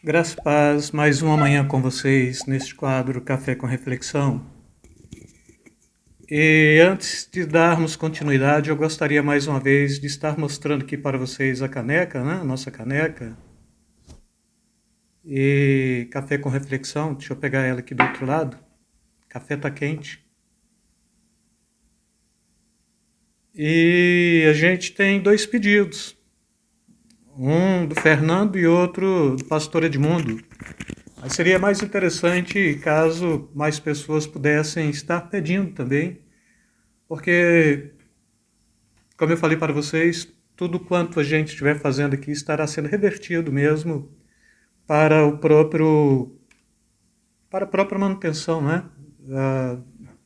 Graças a paz, mais uma manhã com vocês neste quadro Café com Reflexão. E antes de darmos continuidade, eu gostaria mais uma vez de estar mostrando aqui para vocês a caneca, né? A nossa caneca. E Café com Reflexão, deixa eu pegar ela aqui do outro lado. Café tá quente. E a gente tem dois pedidos. Um do Fernando e outro do Pastor Edmundo. Mas seria mais interessante caso mais pessoas pudessem estar pedindo também, porque, como eu falei para vocês, tudo quanto a gente estiver fazendo aqui estará sendo revertido mesmo para para a própria manutenção, né?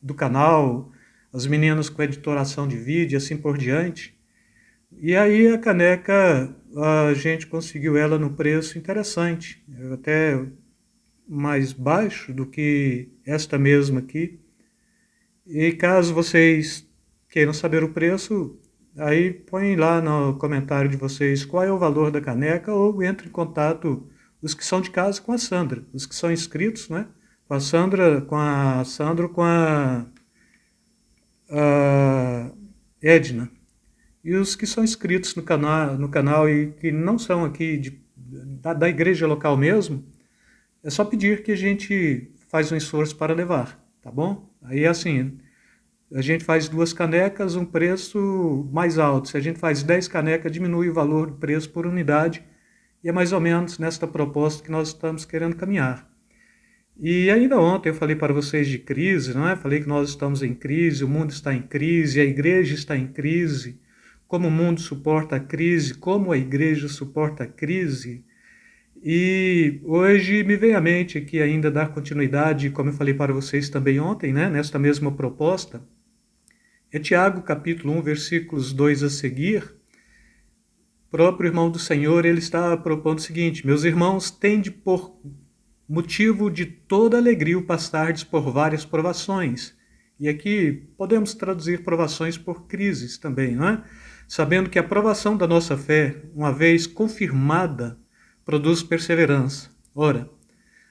Do canal, as meninas com editoração de vídeo e assim por diante. E aí a caneca, a gente conseguiu ela no preço interessante, até mais baixo do que esta mesma aqui. E caso vocês queiram saber o preço, aí põem lá no comentário de vocês qual é o valor da caneca ou entre em contato os que são de casa com a Sandra, os que são inscritos, né? Com a Sandra, a Edna. E os que são inscritos no canal e que não são aqui da igreja local mesmo, é só pedir que a gente faz um esforço para levar, tá bom? Aí assim, a gente faz 2 canecas, um preço mais alto. Se a gente faz 10 canecas, diminui o valor do preço por unidade. E é mais ou menos nesta proposta que nós estamos querendo caminhar. E ainda ontem eu falei para vocês de crise, não é? Falei que nós estamos em crise, o mundo está em crise, a igreja está em crise. Como o mundo suporta a crise, como a igreja suporta a crise. E hoje me vem à mente aqui ainda dar continuidade, como eu falei para vocês também ontem, né? Nesta mesma proposta. É Tiago, capítulo 1, versículos 2 a seguir. O próprio irmão do Senhor, ele está propondo o seguinte: meus irmãos, tende por motivo de toda alegria o passardes por várias provações. E aqui podemos traduzir provações por crises também, não é? Sabendo que a provação da nossa fé, uma vez confirmada, produz perseverança. Ora,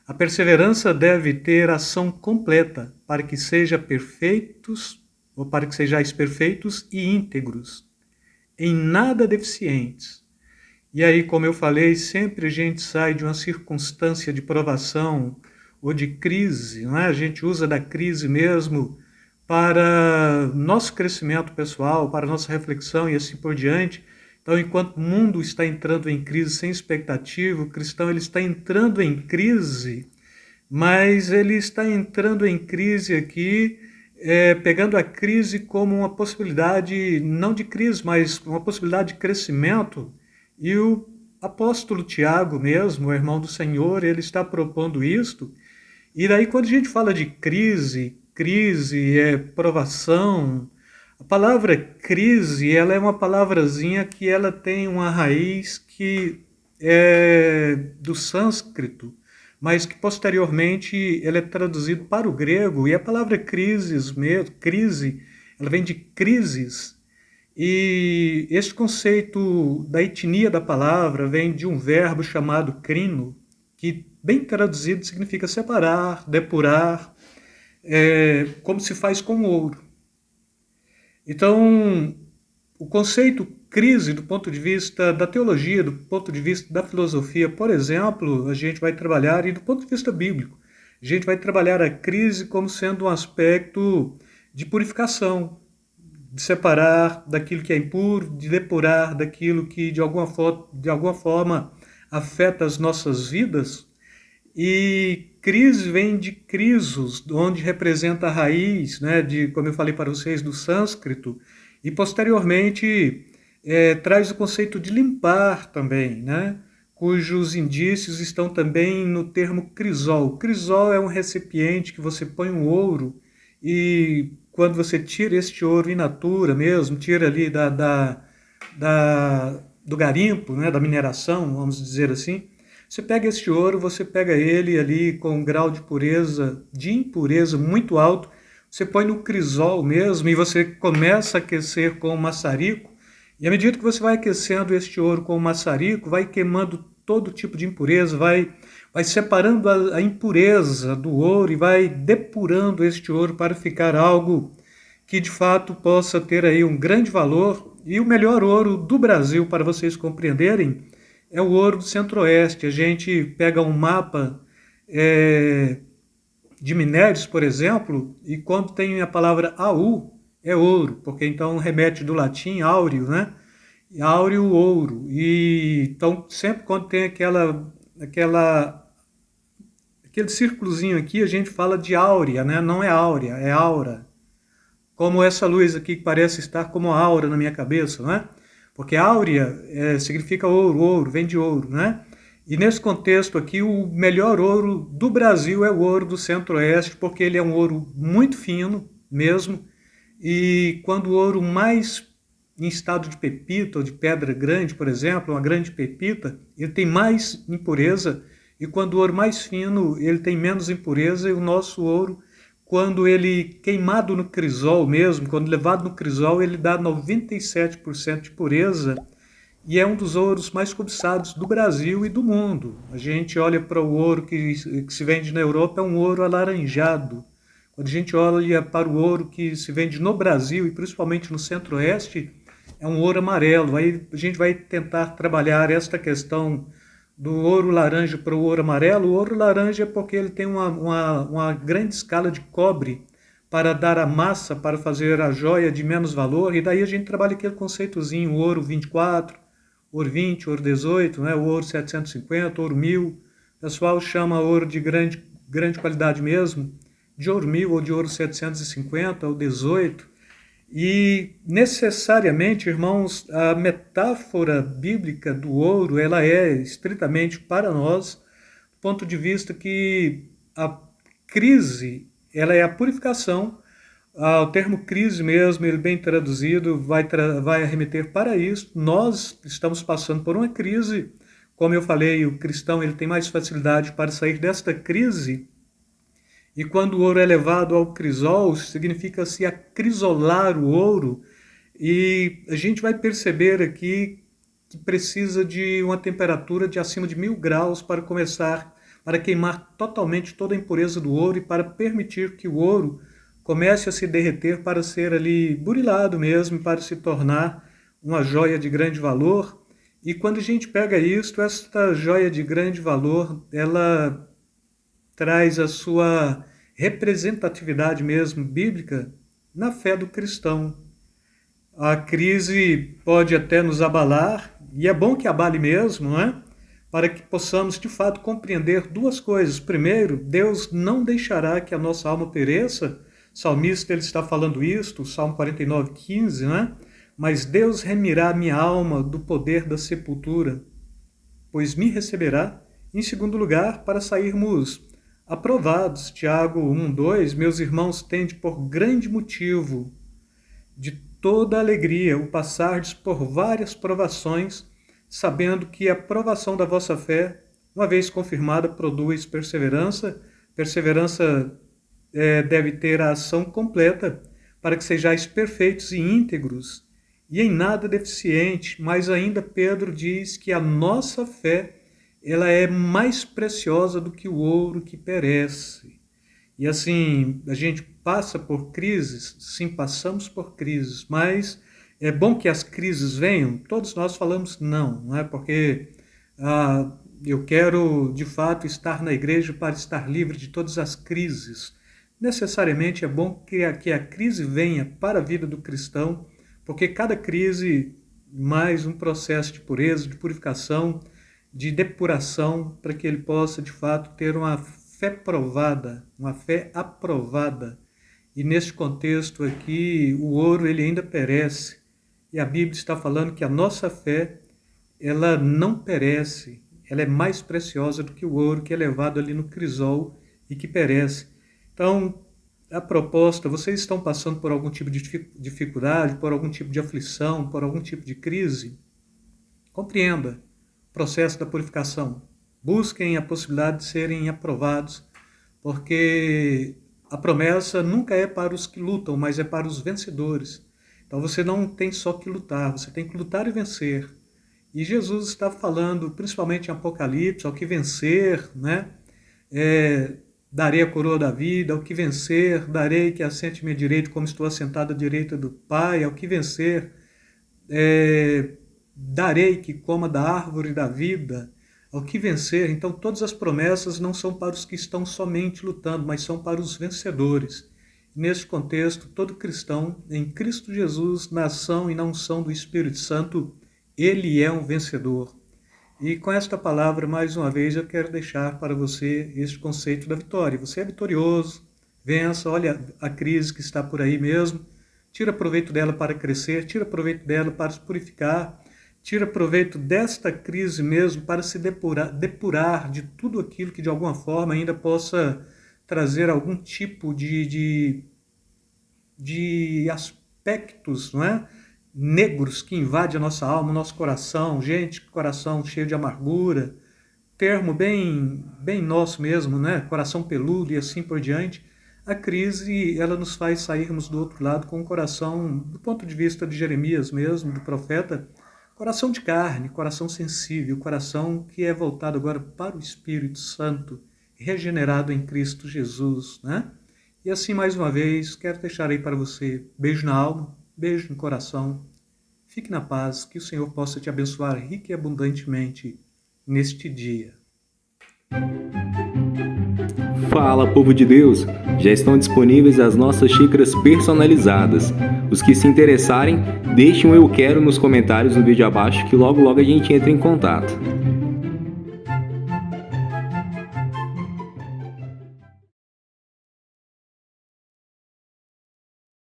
a perseverança deve ter ação completa para que seja perfeitos ou para que sejais perfeitos e íntegros, em nada deficientes. E aí, como eu falei, sempre a gente sai de uma circunstância de provação ou de crise, não é? A gente usa da crise mesmo para nosso crescimento pessoal, para nossa reflexão e assim por diante. Então, enquanto o mundo está entrando em crise sem expectativa, o cristão ele está entrando em crise, mas ele está entrando em crise aqui, pegando a crise como uma possibilidade, não de crise, mas uma possibilidade de crescimento. E o apóstolo Tiago mesmo, o irmão do Senhor, ele está propondo isto. E daí quando a gente fala de crise é provação, a palavra crise, ela é uma palavrazinha que ela tem uma raiz que é do sânscrito, mas que posteriormente ela é traduzida para o grego, e a palavra crise, ela vem de crises, e esse conceito da etnia da palavra vem de um verbo chamado crino, que bem traduzido significa separar, depurar, como se faz com ouro. Então, o conceito crise do ponto de vista da teologia, do ponto de vista da filosofia, por exemplo, a gente vai trabalhar, e do ponto de vista bíblico, a gente vai trabalhar a crise como sendo um aspecto de purificação, de separar daquilo que é impuro, de depurar daquilo que de alguma forma afeta as nossas vidas. E crise vem de crisos, onde representa a raiz, né, de, como eu falei para vocês, do sânscrito, e posteriormente traz o conceito de limpar também, né, cujos indícios estão também no termo crisol. Crisol é um recipiente que você põe um ouro e quando você tira este ouro in natura mesmo, tira ali do garimpo, né, da mineração, vamos dizer assim, você pega este ouro, você pega ele ali com um grau de impureza muito alto, você põe no crisol mesmo e você começa a aquecer com o maçarico, e à medida que você vai aquecendo este ouro com o maçarico, vai queimando todo tipo de impureza, vai separando a impureza do ouro e vai depurando este ouro para ficar algo que de fato possa ter aí um grande valor. E o melhor ouro do Brasil, para vocês compreenderem, é o ouro do Centro-Oeste. A gente pega um mapa de minérios, por exemplo, e quando tem a palavra AU, é ouro, porque então remete do latim áureo, né? Áureo, ouro. E então sempre quando tem aquele círculozinho aqui, a gente fala de áurea, né? Não é áurea, é aura. Como essa luz aqui que parece estar como aura na minha cabeça, né? Porque áurea significa ouro, ouro, vem de ouro, né? E nesse contexto aqui, o melhor ouro do Brasil é o ouro do Centro-Oeste, porque ele é um ouro muito fino mesmo, e quando o ouro mais em estado de pepita ou de pedra grande, por exemplo, uma grande pepita, ele tem mais impureza, e quando o ouro mais fino, ele tem menos impureza, e o nosso ouro, quando ele queimado no crisol mesmo, quando levado no crisol, ele dá 97% de pureza, e é um dos ouros mais cobiçados do Brasil e do mundo. A gente olha para o ouro que se vende na Europa, é um ouro alaranjado. Quando a gente olha para o ouro que se vende no Brasil, e principalmente no Centro-Oeste, é um ouro amarelo. Aí a gente vai tentar trabalhar esta questão do ouro laranja para o ouro amarelo. O ouro laranja é porque ele tem uma grande escala de cobre para dar a massa, para fazer a joia de menos valor, e daí a gente trabalha aquele conceitozinho, ouro 24, ouro 20, ouro 18, né? O ouro 750, ouro 1000. O pessoal chama ouro de grande qualidade mesmo, de ouro 1000 ou de ouro 750 ou 18. E necessariamente, irmãos, a metáfora bíblica do ouro, ela é estritamente para nós, do ponto de vista que a crise, ela é a purificação. O termo crise mesmo, ele bem traduzido, vai arremeter para isso. Nós estamos passando por uma crise, como eu falei, o cristão ele tem mais facilidade para sair desta crise. E quando o ouro é levado ao crisol, significa se acrisolar o ouro. E a gente vai perceber aqui que precisa de uma temperatura de acima de 1000 graus para começar, para queimar totalmente toda a impureza do ouro e para permitir que o ouro comece a se derreter para ser ali burilado mesmo, para se tornar uma joia de grande valor. E quando a gente pega isto, esta joia de grande valor, ela traz a sua representatividade mesmo bíblica na fé do cristão. A crise pode até nos abalar, e é bom que abale mesmo, não é? Para que possamos de fato compreender duas coisas. Primeiro, Deus não deixará que a nossa alma pereça. O salmista ele está falando isto, Salmo 49:15, né? Mas Deus remirá a minha alma do poder da sepultura, pois me receberá. Em segundo lugar, para sairmos aprovados. Tiago 1:2, meus irmãos, tende por grande motivo de toda alegria o passardes por várias provações, sabendo que a provação da vossa fé, uma vez confirmada, produz perseverança. Perseverança deve ter a ação completa, para que sejais perfeitos e íntegros, e em nada deficiente. Mas ainda Pedro diz que a nossa fé ela é mais preciosa do que o ouro que perece. E assim, a gente passa por crises, sim, passamos por crises, mas é bom que as crises venham. Todos nós falamos não é? Porque eu quero, de fato, estar na igreja para estar livre de todas as crises. Necessariamente é bom que a crise venha para a vida do cristão, porque cada crise mais um processo de pureza, de purificação, de depuração, para que ele possa, de fato, ter uma fé provada, uma fé aprovada. E neste contexto aqui, o ouro ele ainda perece. E a Bíblia está falando que a nossa fé, ela não perece. Ela é mais preciosa do que o ouro que é levado ali no crisol e que perece. Então, a proposta, vocês estão passando por algum tipo de dificuldade, por algum tipo de aflição, por algum tipo de crise? Compreenda o processo da purificação. Busquem a possibilidade de serem aprovados, porque a promessa nunca é para os que lutam, mas é para os vencedores. Então você não tem só que lutar, você tem que lutar e vencer. E Jesus está falando, principalmente em Apocalipse, ao que vencer, né? Darei a coroa da vida, ao que vencer, darei que assente à minha direita, como estou assentado à direita do Pai, ao que vencer, darei que coma da árvore da vida, ao que vencer. Então todas as promessas não são para os que estão somente lutando, mas são para os vencedores. Neste contexto, todo cristão em Cristo Jesus, na ação e na unção do Espírito Santo, ele é um vencedor. E com esta palavra, mais uma vez, eu quero deixar para você este conceito da vitória. Você é vitorioso, vença, olha a crise que está por aí mesmo, tira proveito dela para crescer, tira proveito dela para se purificar, tira proveito desta crise mesmo para se depurar de tudo aquilo que de alguma forma ainda possa trazer algum tipo de aspectos, não é? Negros que invadem a nossa alma, o nosso coração, gente, coração cheio de amargura, termo bem nosso mesmo, né? Coração peludo e assim por diante. A crise, ela nos faz sairmos do outro lado com o coração, do ponto de vista de Jeremias mesmo, do profeta, coração de carne, coração sensível, coração que é voltado agora para o Espírito Santo, regenerado em Cristo Jesus, né? E assim, mais uma vez, quero deixar aí para você beijo na alma, beijo no coração. Fique na paz, que o Senhor possa te abençoar rica e abundantemente neste dia. Fala, povo de Deus! Já estão disponíveis as nossas xícaras personalizadas. Os que se interessarem, deixem um eu quero nos comentários no vídeo abaixo que logo a gente entra em contato.